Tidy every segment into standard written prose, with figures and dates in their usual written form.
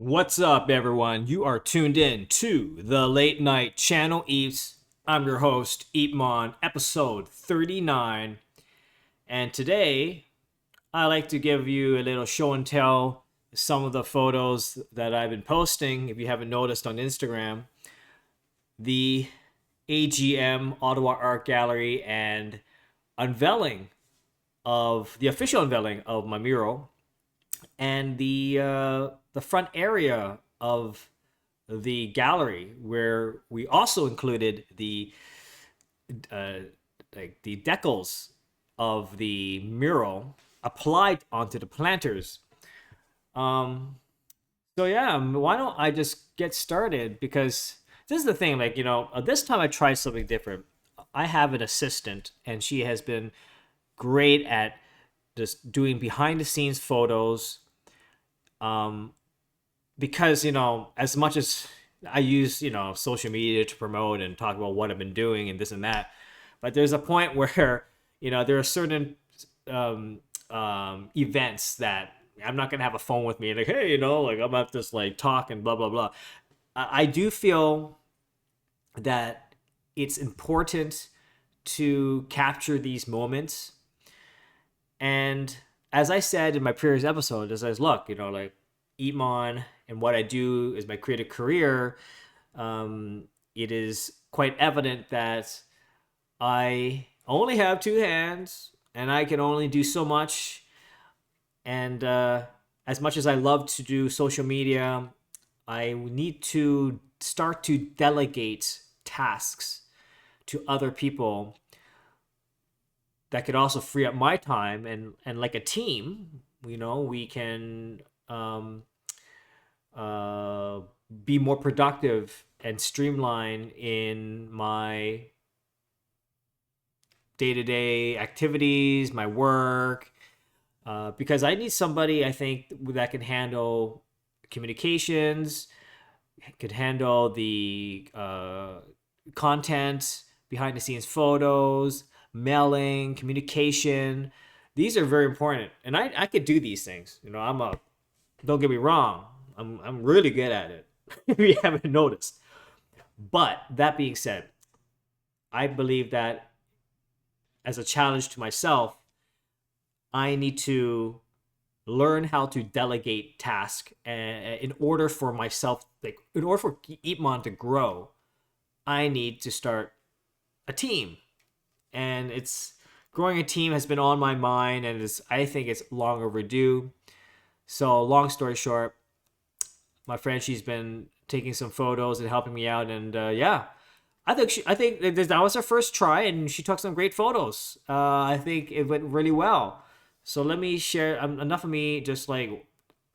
What's up, everyone? You are tuned in to the Late Night Channel Eats. I'm your host, EEPMON, episode 39. And today, I like to give you a little show and tell some of the photos that I've been posting. If you haven't noticed on Instagram, the AGM Ottawa Art Gallery and unveiling of the official unveiling of my mural and the front area of the gallery where we also included the the decals of the mural applied onto the planters. So yeah, why don't I just get started? Because this is the thing, this time I tried something different. I have an assistant, and she has been great at just doing behind the scenes photos. Because as much as I use social media to promote and talk about what I've been doing and this and that, but there's a point where there are certain events that I'm not gonna have a phone with me like, hey, I'm at this talk and blah blah blah. I do feel that it's important to capture these moments. And as I said in my previous episode, as I was, look, EEPMON and what I do is my creative career, it is quite evident that I only have two hands and I can only do so much. And as much as I love to do social media, I need to start to delegate tasks to other people that could also free up my time, and like a team, we can be more productive and streamline in my day-to-day activities, my work, because I need somebody, I think, that can handle communications, could handle the content, behind the scenes photos, mailing, communication. These are very important, and I could do these things. Don't get me wrong, I'm really good at it. If you haven't noticed. But that being said, I believe that as a challenge to myself, I need to learn how to delegate tasks. In order for myself, in order for EEPMON to grow, I need to start a team. And it's growing a team has been on my mind, and I think it's long overdue. So long story short, my friend, she's been taking some photos and helping me out, and yeah, I think that was her first try, and she took some great photos. I think it went really well. So let me share. Enough of me just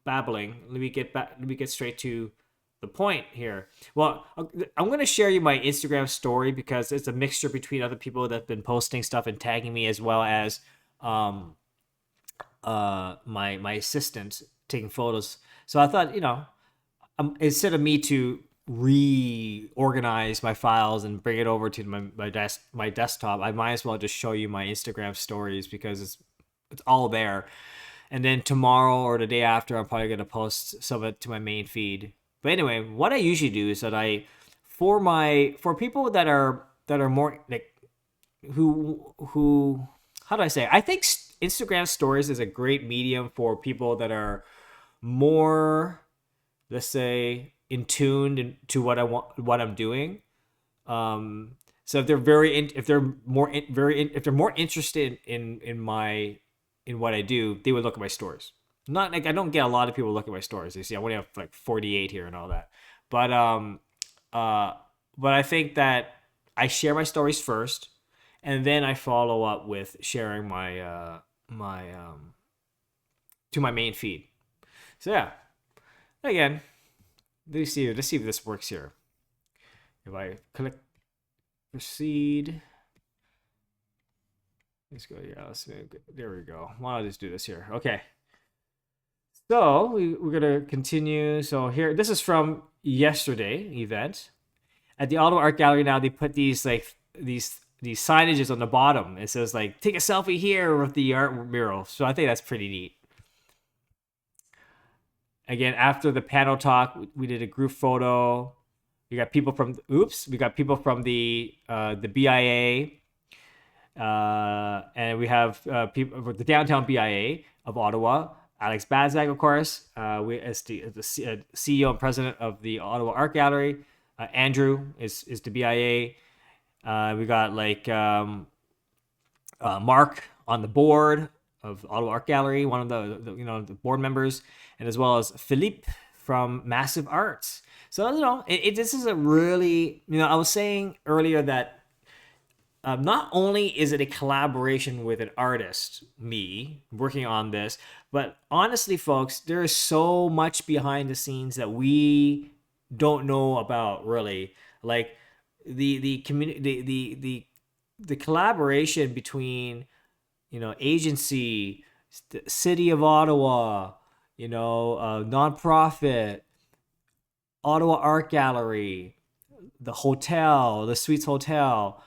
babbling. Let me get back. Let me get straight to the point here. Well, I'm going to share you my Instagram story because it's a mixture between other people that've been posting stuff and tagging me, as well as my assistant taking photos. So I thought, instead of me to reorganize my files and bring it over to my desktop, I might as well just show you my Instagram stories because it's all there. And then tomorrow or the day after, I'm probably going to post some of it to my main feed. But anyway, what I usually do is that for people that are more who how do I say? I think Instagram stories is a great medium for people that are more, let's say, in tune to what I'm doing. So if they're more interested in what I do, they would look at my stories. Not I don't get a lot of people look at my stories. You see, I only have 48 here and all that. But I think that I share my stories first, and then I follow up with sharing my to my main feed. So yeah, again, let's see if this works here. If I click proceed, let's go. Yeah, there we go. Why don't I just do this here? Okay. So we're gonna continue. So here, this is from yesterday event at the Ottawa Art Gallery. Now they put these signages on the bottom. It says take a selfie here with the art mural. So I think that's pretty neat. Again, after the panel talk, we did a group photo. We got people from the BIA, and we have people from the downtown BIA of Ottawa. Alex Bazag, of course, we as the CEO and president of the Ottawa Art Gallery. Andrew is the BIA. We got like Mark on the board of Ottawa Art Gallery, one of the board members, and as well as Philippe from Massive Arts. So this is a really I was saying earlier that not only is it a collaboration with an artist, me working on this, but honestly, folks, there is so much behind the scenes that we don't know about really, like the community, the collaboration between agency, the city of Ottawa, nonprofit, Ottawa Art Gallery, the hotel, the Suites Hotel,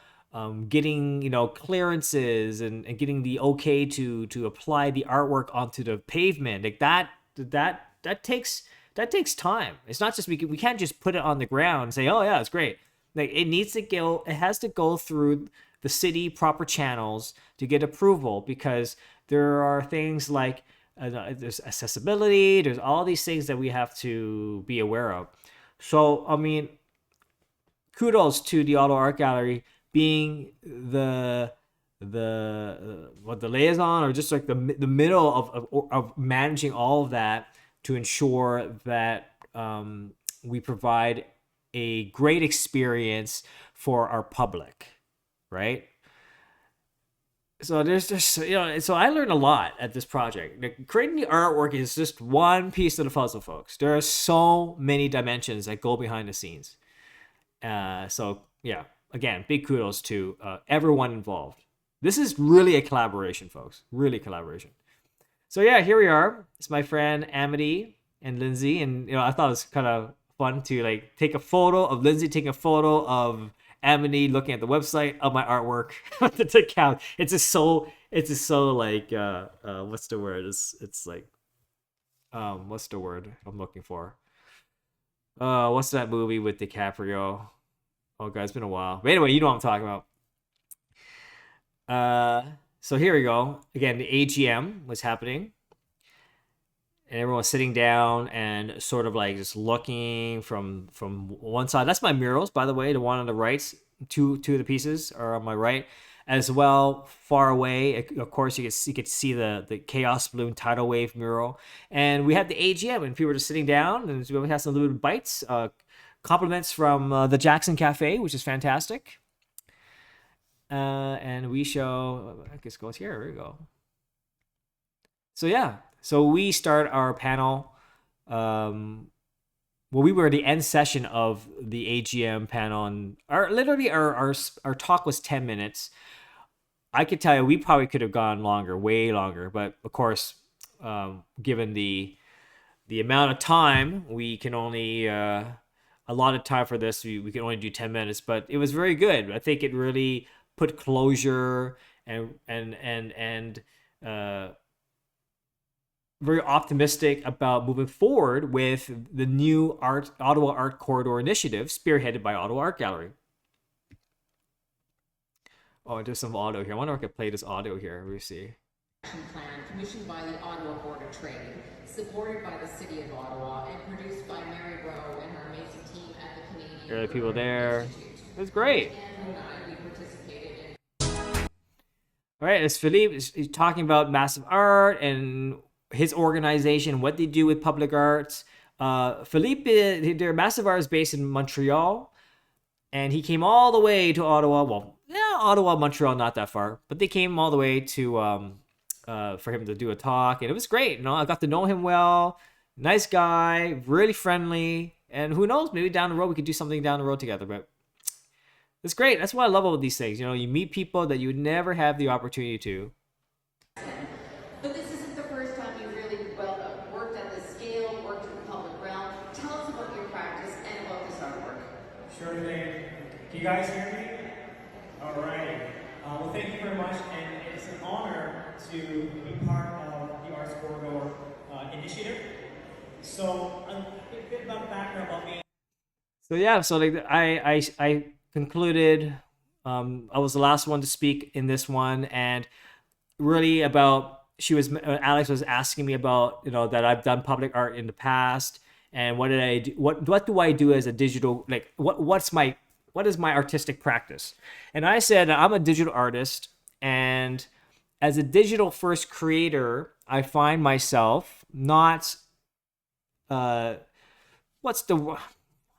getting clearances and getting the okay to apply the artwork onto the pavement, like that takes time. It's not just we can't just put it on the ground and say, oh yeah, it's great. Like it has to go through the city proper channels to get approval, because there are things like there's accessibility, there's all these things that we have to be aware of. So I mean, kudos to the Ottawa Art Gallery being the liaison, or just like the middle of managing all of that to ensure that we provide a great experience for our public, right? So there's just so I learned a lot at this project. Like, creating the artwork is just one piece of the puzzle, folks. There are so many dimensions that go behind the scenes. So yeah, again, big kudos to everyone involved. This is really a collaboration, folks. Really collaboration. So yeah, here we are. It's my friend Amity and Lindsay, and I thought it was kind of fun to like take a photo of Lindsay taking a photo of Amity looking at the website of my artwork to count. It's just so like what's the word? It's like what's the word I'm looking for? What's that movie with DiCaprio? Oh god, it's been a while. But anyway, you know what I'm talking about. So here we go. Again, the AGM was happening, and everyone was sitting down and sort of like just looking from one side. That's my murals, by the way. The one on the right, two of the pieces are on my right, as well. Far away, of course, you could see the Chaos Balloon tidal wave mural. And we had the AGM, and people were just sitting down, and we had some little bites, compliments from the Jackson Cafe, which is fantastic. And we show, I guess it goes here. Here we go. So yeah. So we start our panel. Well, we were the end session of the AGM panel, and our talk was 10 minutes. I could tell you we probably could have gone longer, way longer, but of course, given the amount of time, we can only a lot of time for this. We can only do 10 minutes, but it was very good. I think it really put closure and very optimistic about moving forward with the new Ottawa Art Corridor initiative, spearheaded by Ottawa Art Gallery. Oh, there's some audio here. I wonder if I can play this audio here. Let me see. Plan commissioned by the Ottawa Board of Trade, supported by the City of Ottawa, and produced by Mary Rowe and her amazing team at the Canadian. There are the people there. It was great. All right, as Philippe is talking about Massive Art and his organization, what they do with public arts. Philippe, their Massive Art is based in Montreal, and he came all the way to Ottawa. Well, yeah, Ottawa, Montreal, not that far, but they came all the way to for him to do a talk, and it was great. I got to know him well. Nice guy, really friendly, and who knows, maybe down the road we could do something down the road together. But it's great. That's what I love about these things. You meet people that you would never have the opportunity to. But this isn't the first time you really worked at this scale, worked in the public realm. Tell us about your practice and about this artwork. Sure thing. Can you guys hear me? All right. Well, thank you very much, and it's an honor to be part of the Arts Corridor initiative. So a bit about background about me. So yeah, so like I concluded. I was the last one to speak in this one, and really about she was Alex was asking me about that I've done public art in the past, and what did I do, what do I do as a digital, like what is my artistic practice? And I said I'm a digital artist, and as a digital first creator, I find myself not uh what's the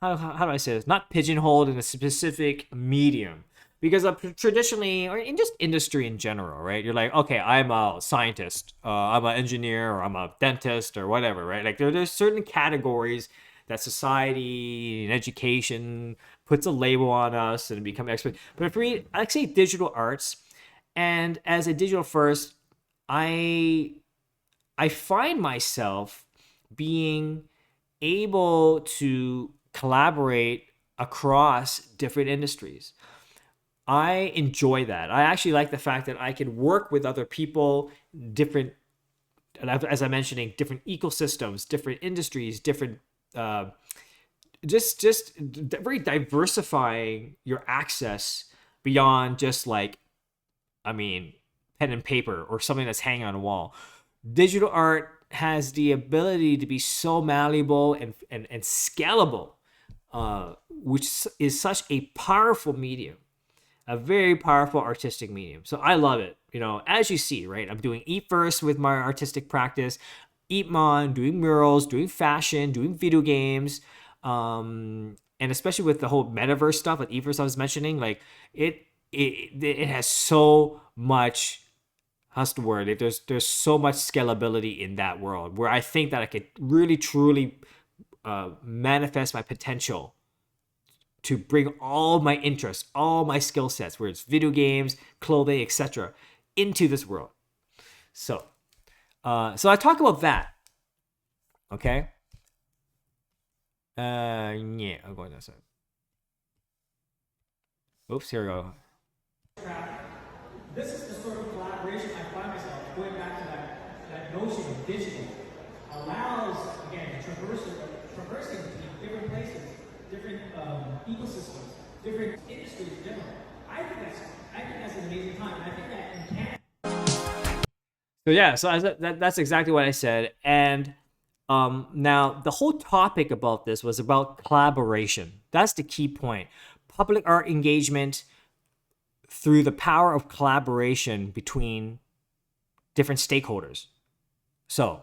how do I say this? Not pigeonholed in a specific medium. Because traditionally, or in just industry in general, right? You're like, okay, I'm a scientist, I'm an engineer, or I'm a dentist, or whatever, right? Like there's certain categories that society and education puts a label on us and become expert. But for me, I say digital arts, and as a digital first, I I find myself being able to collaborate across different industries. I enjoy that. I actually like the fact that I can work with other people, different, as I'm mentioning, different ecosystems, different industries, different, uh, just very diversifying your access beyond just like, I mean, pen and paper or something that's hanging on a wall. Digital art has the ability to be so malleable and scalable, which is such a powerful medium, a very powerful artistic medium. So I love it. As you see, right? I'm doing Eat First with my artistic practice, EEPMON, doing murals, doing fashion, doing video games, and especially with the whole metaverse stuff, like Eat First I was mentioning, like it has so much. How's the word? There's so much scalability in that world where I think that I could really truly manifest my potential to bring all my interests, all my skill sets, where it's video games, clothing, etc., into this world. So, so I talk about that. Okay. Yeah, I'm going that side. Oops, here we go. This is the sort of collaboration I find myself going back to that notion of digital allows again traversing different places, different ecosystems, different industries in general. I think that's an amazing time, and I think that in Canada. So yeah, so that's exactly what I said, and now the whole topic about this was about collaboration. That's the key point. Public art engagement through the power of collaboration between different stakeholders. So,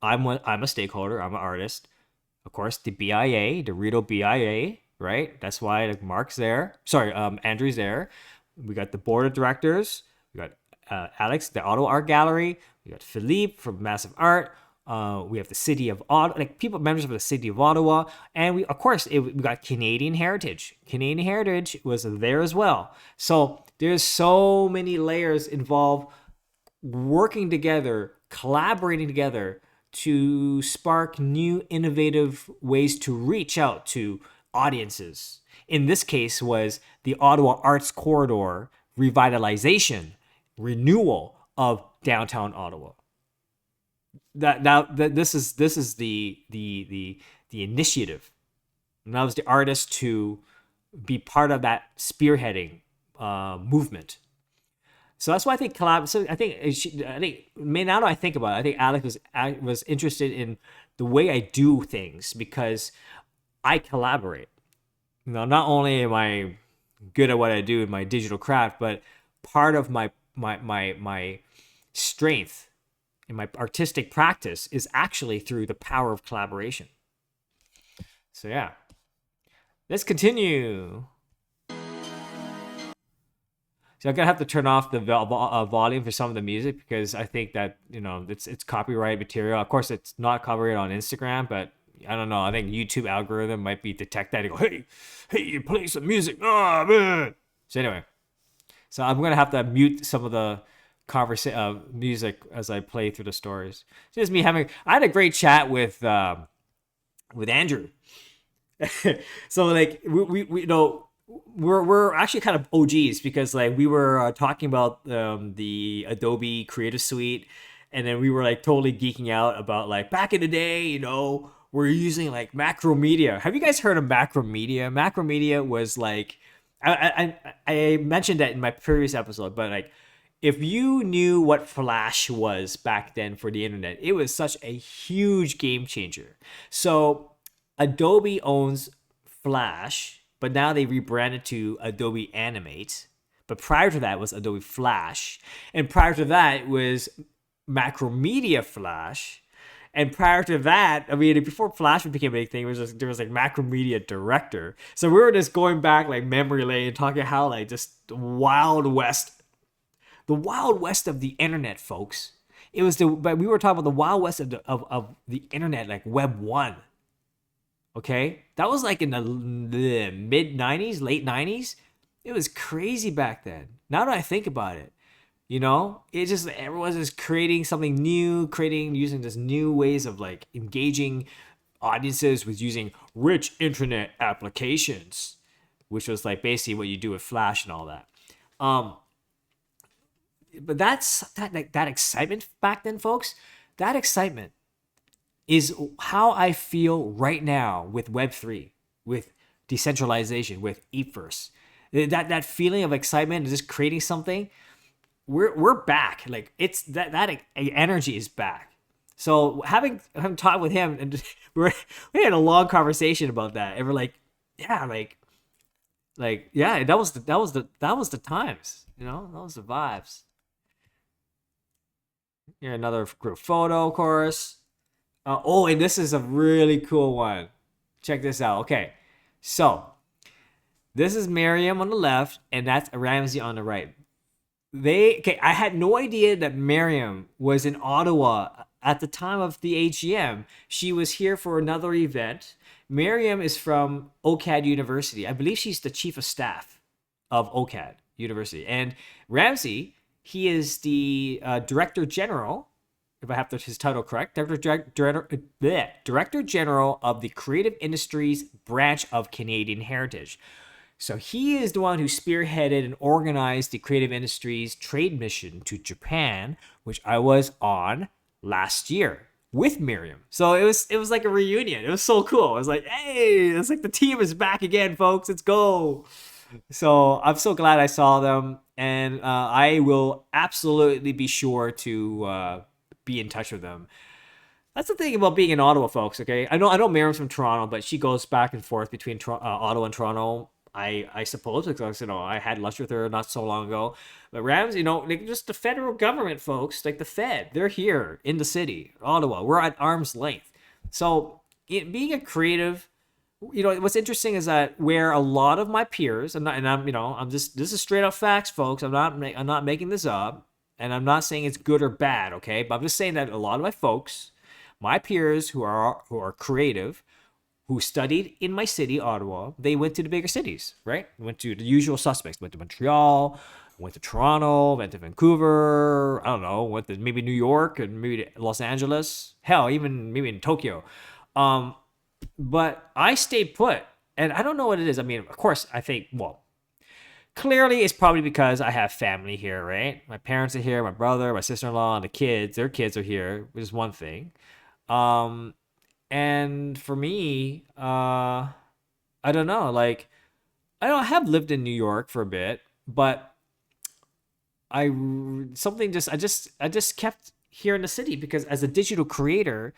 I'm a stakeholder. I'm an artist. Of course, the BIA, the Rito BIA, right? That's why Mark's there. Sorry, Andrew's there. We got the board of directors. We got Alex, the Auto Art Gallery. We got Philippe from Massive Art. We have the city of Ottawa, like people, members of the city of Ottawa, and we, of course, we got Canadian Heritage. Canadian Heritage was there as well. So there's so many layers involved, working together, collaborating together to spark new, innovative ways to reach out to audiences. In this case, was the Ottawa Arts Corridor revitalization, renewal of downtown Ottawa. This is the initiative, and I was the artist to be part of that spearheading movement. So that's why I think collab. So I think now that I think about it, I think Alex was interested in the way I do things because I collaborate. Not only am I good at what I do in my digital craft, but part of my strength in my artistic practice is actually through the power of collaboration. So yeah, let's continue. So I'm gonna have to turn off the volume for some of the music because I think that it's copyright material. Of course, it's not copyright on Instagram, but I don't know. I think YouTube algorithm might be detect that and go, hey, you play some music, oh man. So anyway, so I'm gonna have to mute some of the music as I play through the stories. It's just me having. I had a great chat with Andrew. So like we we're actually kind of OGs because like we were talking about the Adobe Creative Suite, And then we were like totally geeking out about like back in the day, we're using like Macromedia. Have you guys heard of Macromedia? Macromedia was like, I mentioned that in my previous episode, but like if you knew what Flash was back then for the internet, it was such a huge game changer. So Adobe owns Flash, but now they rebranded to Adobe Animate. But prior to that was Adobe Flash, and prior to that was Macromedia Flash, and prior to that, I mean, before Flash became a big thing, there was like Macromedia Director. So we were just going back like memory lane, talking how like just the wild west of the internet, folks. But we were talking about the wild west of the internet, like Web 1. Okay? That was like in the mid 90s, late 90s. It was crazy back then. Now that I think about it, it just, everyone's just creating something new, using this new ways of like engaging audiences with using rich internet applications, which was like basically what you do with Flash and all that. But that excitement back then, folks. That excitement is how I feel right now with Web3, with decentralization, with Ethereum. That feeling of excitement and just creating something. We're back. Like it's that energy is back. So having talked with him, and we had a long conversation about that, and we're like, yeah, yeah, that was the times, that was the vibes. Here another group photo, of course. And this is a really cool one. Check this out. Okay, so this is Miriam on the left, and that's Ramsey on the right. I had no idea that Miriam was in Ottawa at the time of the AGM. She was here for another event. Miriam is from OCAD University. I believe she's the chief of staff of OCAD University. And Ramsey, he is the director general, if I have his title correct, Director General of the Creative Industries branch of Canadian Heritage. So he is the one who spearheaded and organized the creative industries trade mission to Japan, which I was on last year with Miriam. So it was like a reunion. It was so cool. I was like, hey, it's like the team is back again, folks. Let's go. So I'm so glad I saw them, and I will absolutely be sure to be in touch with them. That's the thing about being in Ottawa, folks. Okay, I know Miriam's from Toronto, but she goes back and forth between Ottawa and Toronto. I suppose, because I had lunch with her not so long ago. But Rams, like just the federal government, folks, like the Fed, they're here in the city, Ottawa. We're at arm's length. So being a creative, what's interesting is that where a lot of my peers, this is straight up facts, folks. I'm not making this up, and I'm not saying it's good or bad, okay? But I'm just saying that a lot of my folks, my peers who are creative, who studied in my city, Ottawa, they went to the bigger cities, right? Went to the usual suspects. Went to Montreal, went to Toronto, went to Vancouver, I don't know, went to maybe New York and maybe Los Angeles. Hell, even maybe in Tokyo. But I stayed put. And I don't know what it is. I mean, of course, I think, clearly it's probably because I have family here, right? My parents are here, my brother, my sister-in-law, and their kids are here, which is one thing. And for me, I don't know, like, I have lived in New York for a bit, but I just kept here in the city because as a digital creator,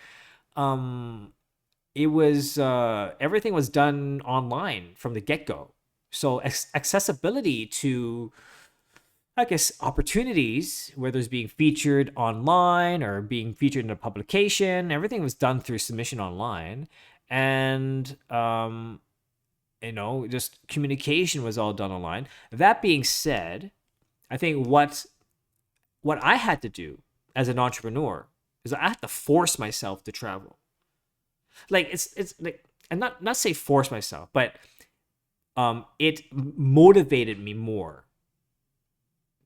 it was, everything was done online from the get-go. So accessibility to, I guess, opportunities, whether it's being featured online or being featured in a publication, everything was done through submission online. And, just communication was all done online. That being said, I think what I had to do as an entrepreneur is I had to force myself to travel. Like, it's like, and not say force myself, but it motivated me more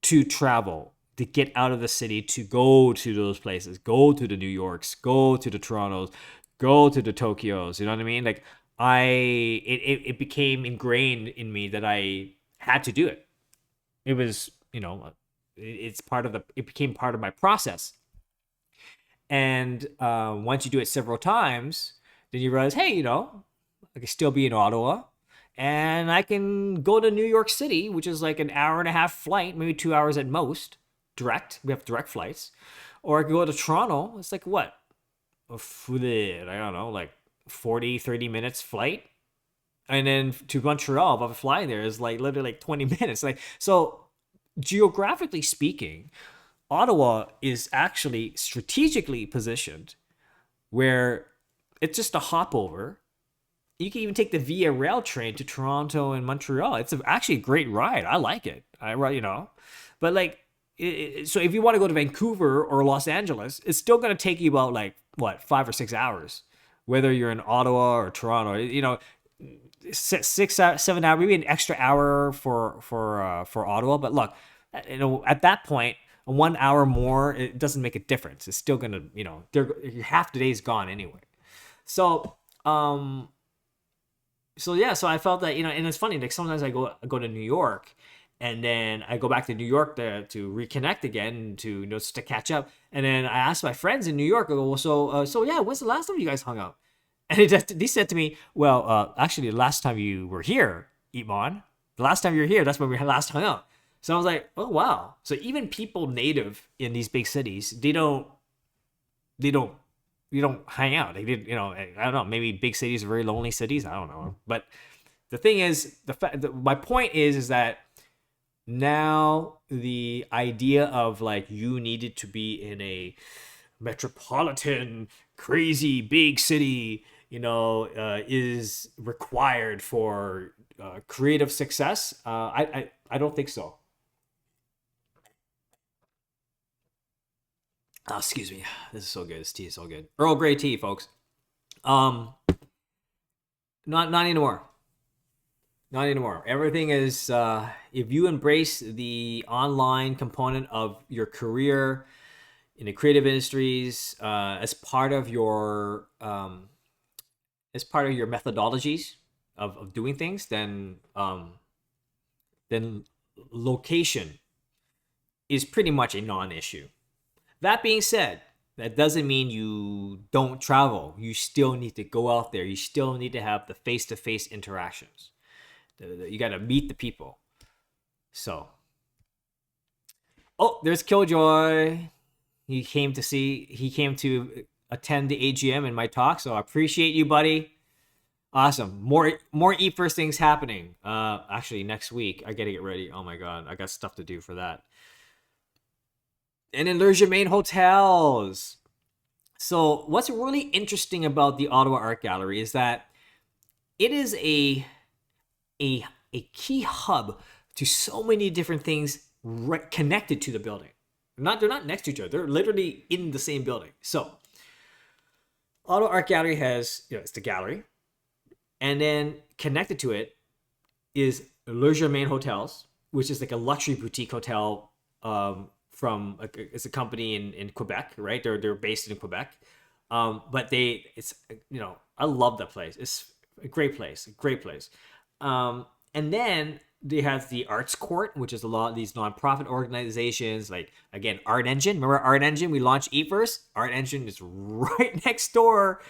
to travel, to get out of the city, to go to those places, go to the New Yorks, go to the Torontos, go to the Tokyos. You know what I mean? Like it became ingrained in me that I had to do it. It was, it became part of my process. And once you do it several times, then you realize, hey, I can still be in Ottawa, and I can go to New York City, which is like an hour and a half flight, maybe 2 hours at most, direct. We have direct flights. Or I could go to Toronto. It's like what? I don't know, like 40, 30 minutes flight. And then to Montreal, if I'm flying there, is like literally like 20 minutes. Like, so geographically speaking, Ottawa is actually strategically positioned where it's just a hop over. You can even take the Via Rail train to Toronto and Montreal. It's actually a great ride. I like it. But like, so if you want to go to Vancouver or Los Angeles, it's still going to take you about like what 5 or 6 hours, whether you're in Ottawa or Toronto. 6, 7 hours, maybe an extra hour for Ottawa. But look, at that point, 1 hour more, it doesn't make a difference. It's still gonna, half the day's gone anyway. So yeah, so I felt that, and it's funny, like sometimes I go to New York, and then I go back to New York to reconnect again, to just to catch up. And then I asked my friends in New York, I go, well, so yeah, when's the last time you guys hung out? And they said to me, well, actually, the last time you were here, EEPMON, the last time you were here, that's when we last hung out. So I was like, oh wow. So even people native in these big cities, they don't hang out. They did, I don't know. Maybe big cities are very lonely cities. I don't know. But the thing is, my point is that now the idea of like you needed to be in a metropolitan, crazy big city, is required for creative success. I don't think so. Oh, excuse me. This is so good. This tea is so good. Earl Grey tea, folks. Not anymore. Not anymore. Everything is if you embrace the online component of your career in the creative industries as part of your methodologies of doing things, then location is pretty much a non-issue. That being said, that doesn't mean you don't travel. You still need to go out there. You still need to have the face-to-face interactions. You got to meet the people. So, oh, there's Killjoy. He came to attend the AGM in my talk. So I appreciate you, buddy. Awesome. More Eat First things happening. Actually, next week I gotta get ready. Oh my god, I got stuff to do for that. And then there's your main hotels. So what's really interesting about the Ottawa Art Gallery is that it is a key hub to so many different things connected to the building. They're not next to each other. They're literally in the same building. So Ottawa Art Gallery has, it's the gallery. And then connected to it is Le Germain Hotels, which is like a luxury boutique hotel it's a company in Quebec, right? They're based in Quebec. But I love that place. It's a great place. And then they have the Arts Court, which is a lot of these nonprofit organizations, like, again, Art Engine. Remember Art Engine? We launched Eat First. Art Engine is right next door.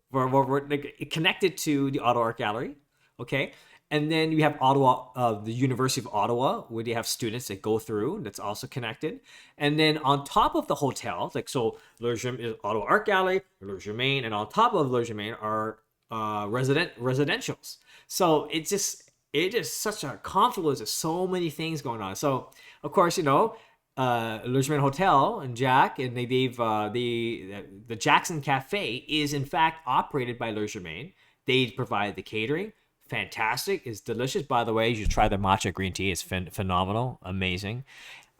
We're connected to the Ottawa Art Gallery, okay? And then you have Ottawa, the University of Ottawa, where they have students that go through. That's also connected. And then on top of the hotel, Le Germain is Ottawa Art Gallery, Le Germain, and on top of Le Germain are residentials. So it is such a confluence of so many things going on. So of course, Le Germain Hotel and Jack, and the Jackson Cafe is in fact operated by Le Germain. They provide the catering. Fantastic. It's delicious. By the way, you should try the matcha green tea. It's phenomenal. Amazing.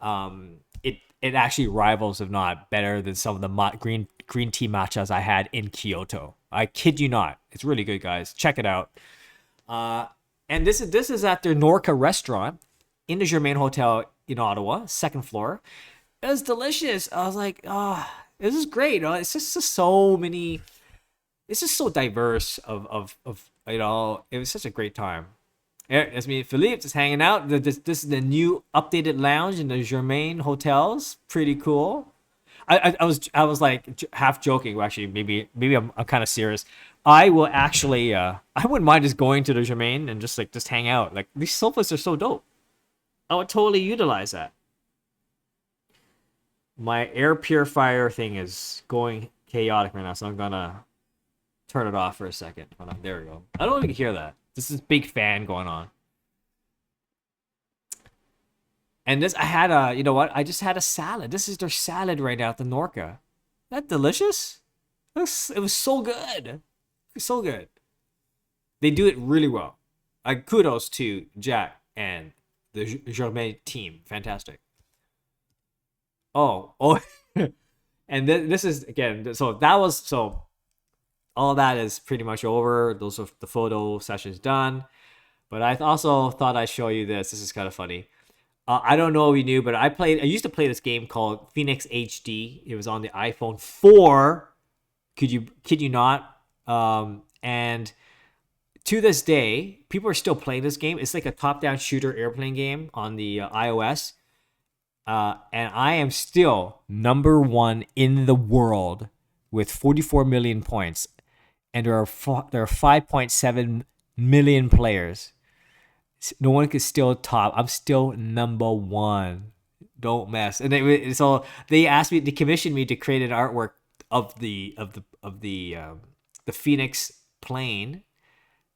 It actually rivals, if not better, than some of the green tea matchas I had in Kyoto. I kid you not. It's really good, guys. Check it out. And this is at their Norca restaurant in the Germain Hotel in Ottawa, second floor. It was delicious. I was like, this is great. It's just so many. It's just so diverse of it was such a great time. It's me, Philippe, just hanging out. This is the new updated lounge in the Germain Hotels. Pretty cool. I was like half joking. Well, actually, maybe I'm kind of serious. I will actually I wouldn't mind just going to the Germain and just hang out. Like these sofas are so dope. I would totally utilize that. My air purifier thing is going chaotic right now, so I'm gonna turn it off for a second. Hold on, there we go. I don't know if you can hear that. This is big fan going on. And this, I had a, you know what? I just had a salad. This is their salad right now at the Norca. Isn't that delicious? It was so good. It was so good. They do it really well. Kudos to Jack and the Germain team. Fantastic. Oh. And this is, again, so that was, so all that is pretty much over. Those are the photo sessions done. But I also thought I'd show you this. This is kind of funny. I don't know if you knew, but I used to play this game called Phoenix HD. It was on the iPhone 4. Kid you not? And to this day, people are still playing this game. It's like a top-down shooter airplane game on the iOS. And I am still number 1 in the world with 44 million points. And there are 5.7 million players. No one can still top. I'm still number 1. Don't mess. And so they commissioned me to create an artwork of the Phoenix plane.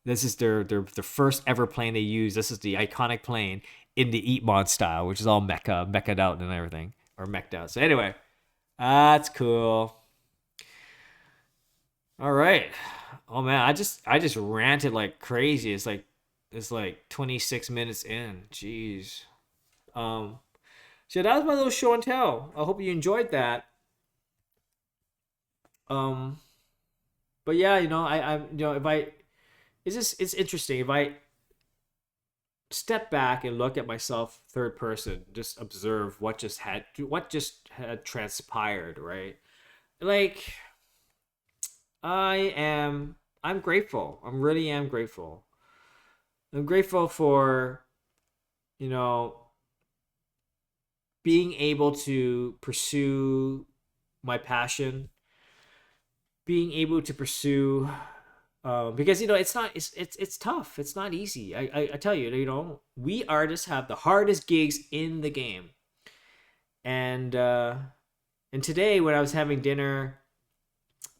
This is their first ever plane they use. This is the iconic plane in the EEPMON style, which is all mecha'd out and everything, or mech'd out. So anyway, that's cool. All right. Oh man, I just ranted like crazy. It's like 26 minutes in. Jeez. So that was my little show and tell. I hope you enjoyed that. But yeah, it's interesting if I step back and look at myself third person, just observe what just had transpired, right? Like I'm grateful. I really am grateful. I'm grateful for, being able to pursue my passion, being able to pursue, because it's tough. It's not easy. I tell you, we artists have the hardest gigs in the game, and today when I was having dinner,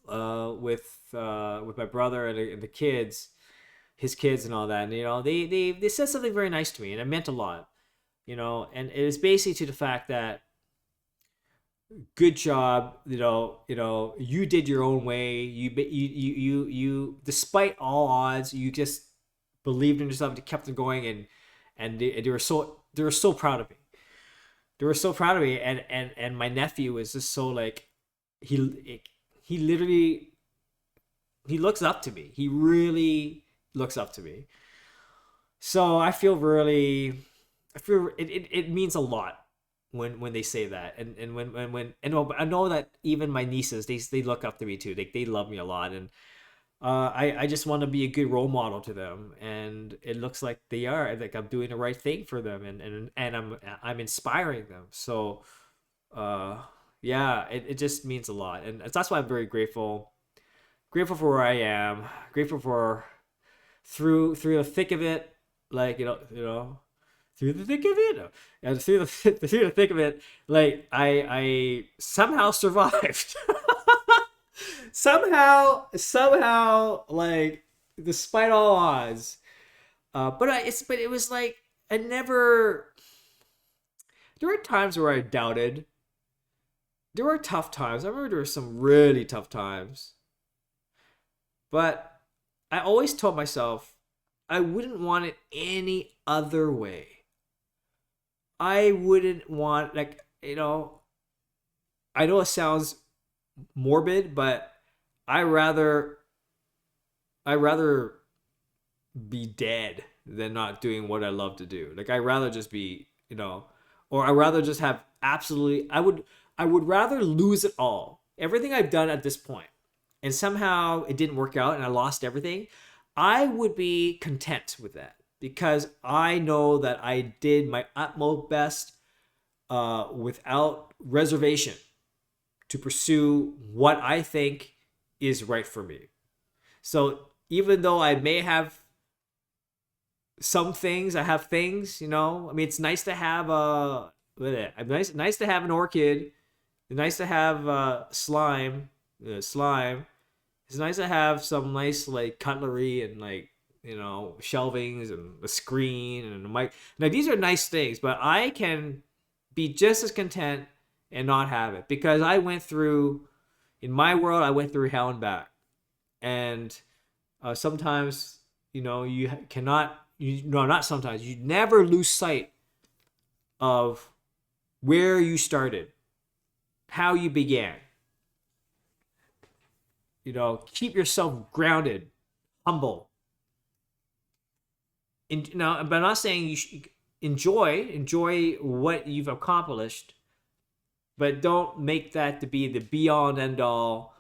with my brother and the kids, his kids and all that, and they said something very nice to me, and it meant a lot, and it is basically to the fact that good job, you did your own way, you despite all odds, you just believed in yourself, you kept it going, and they were so proud of me. They were so proud of me, and my nephew was just so like, he literally, he looks up to me. He really looks up to me. So I feel it means a lot when they say that, and when I know that even my nieces, they look up to me too. They love me a lot, and I just want to be a good role model to them, and it looks like they are. Like I'm doing the right thing for them, and I'm inspiring them. So yeah, it just means a lot, and that's why I'm very grateful for where I am, grateful for through the thick of it, like through the thick of it, and through the thick of it, like I somehow survived. somehow, like despite all odds, but it was like I never. There were times where I doubted. There were tough times. I remember there were some really tough times. But I always told myself I wouldn't want it any other way. I wouldn't want, like, I know it sounds morbid, but I rather be dead than not doing what I love to do. Like I'd rather just be, or I'd rather just have absolutely, I would rather lose it all. Everything I've done at this point, and somehow it didn't work out and I lost everything, I would be content with that because I know that I did my utmost best, without reservation, to pursue what I think is right for me. So even though I may have some things, I have things, you know. I mean, it's nice to have nice to have an orchid. It's nice to have slime. It's nice to have some nice like cutlery and like, you know, shelvings and a screen and a mic. Now these are nice things, but I can be just as content and not have it because I went through, in my world, I went through hell and back. And sometimes, you know, you cannot, you no, not sometimes, you never lose sight of where you started, how you began. You know, keep yourself grounded, humble. Now, but I'm not saying you should enjoy what you've accomplished, but don't make that to be the be all and end all.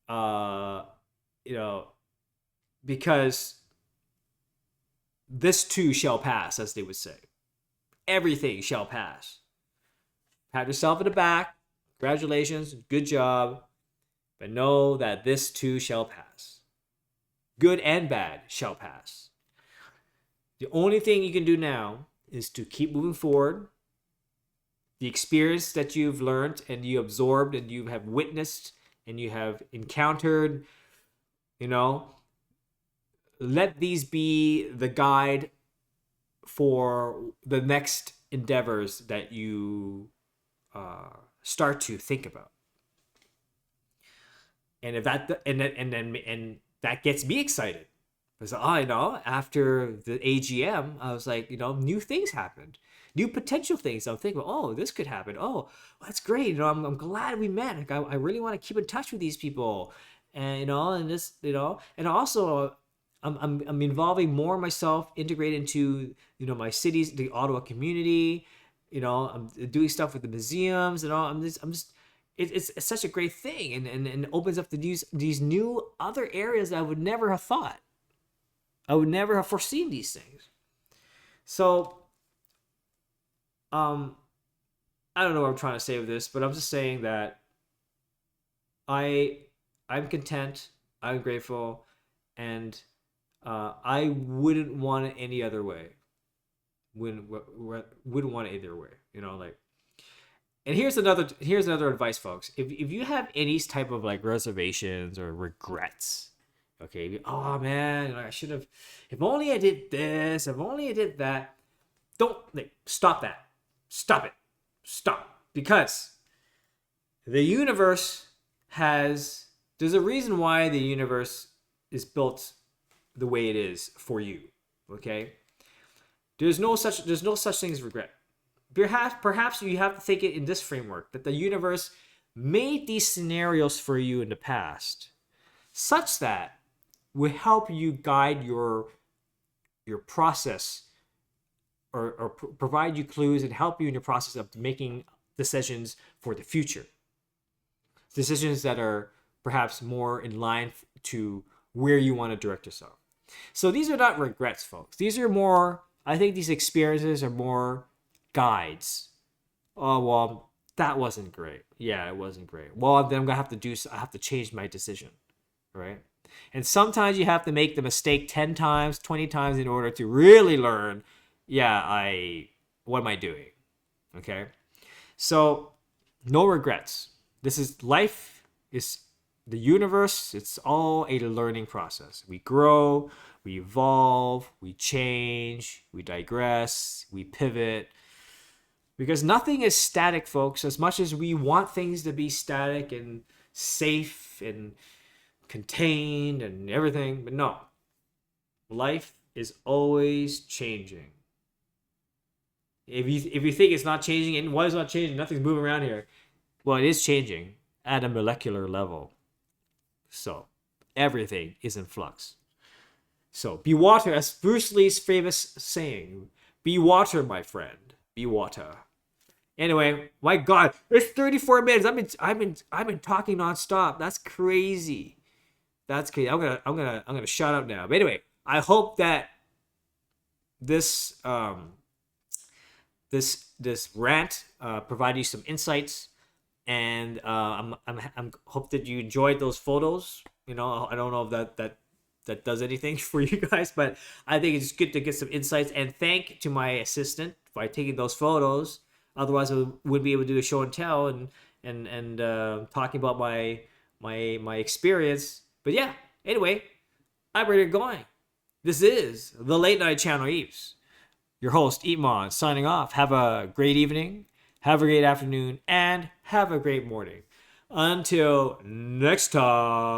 You know, because this too shall pass, as they would say. Everything shall pass. Pat yourself in the back. Congratulations, good job. But know that this too shall pass. Good and bad shall pass. The only thing you can do now is to keep moving forward. The experience that you've learned and you absorbed and you have witnessed and you have encountered, you know, let these be the guide for the next endeavors that you start to think about. And if that and that gets me excited, because you know, after the AGM, I was like, you know, new things happened, new potential things. I'm thinking, oh, this could happen. Oh, that's great. You know, I'm glad we met. Like, I really want to keep in touch with these people, and you know, and this, you know, and also. I'm involving more myself, integrated into, you know, my cities, the Ottawa community. You know, I'm doing stuff with the museums and all. It's such a great thing, and opens up these new other areas that I would never have thought. I would never have foreseen these things. So, I don't know what I'm trying to say with this, but I'm just saying that I'm content, I'm grateful, and I wouldn't want it any other way. Wouldn't want it either way. You know, like. And here's another advice, folks. If you have any type of like reservations or regrets, okay, oh man, I should have. If only I did this. If only I did that. Don't stop that. Stop it. Stop. Because the universe has. There's a reason why the universe is built the way it is for you. Okay. There's no such thing as regret. Perhaps you have to think it in this framework, that the universe made these scenarios for you in the past such that will help you guide your process or provide you clues and help you in your process of making decisions for the future. Decisions that are perhaps more in line to where you want to direct yourself. So these are not regrets, folks. These are more, I think these experiences are more guides. Oh, well, that wasn't great. Yeah, it wasn't great. Well, then I have to change my decision, right? And sometimes you have to make the mistake 10 times, 20 times in order to really learn, what am I doing? Okay? So, no regrets. This is life, is the universe, it's all a learning process. We grow, we evolve, we change, we digress, we pivot. Because nothing is static, folks. As much as we want things to be static and safe and contained and everything, but no. Life is always changing. If you think it's not changing, and why is it not changing? Nothing's moving around here. Well, it is changing at a molecular level. So, everything is in flux. So, be water, as Bruce Lee's famous saying, be water, my friend. Be water. Anyway, my God, it's 34 minutes. I've been talking nonstop. That's crazy. That's crazy. I'm gonna shut up now. But anyway, I hope that this this rant provided you some insights. And I'm hope that you enjoyed those photos. I don't know if that does anything for you guys, but I think it's good to get some insights. And thank to my assistant by taking those photos. Otherwise, I wouldn't be able to do a show and tell and talking about my experience. But yeah, anyway, I'm ready to get going. This is the Late Night Channel Eeps. Your host, EEPMON, signing off. Have a great evening, have a great afternoon, and have a great morning. Until next time.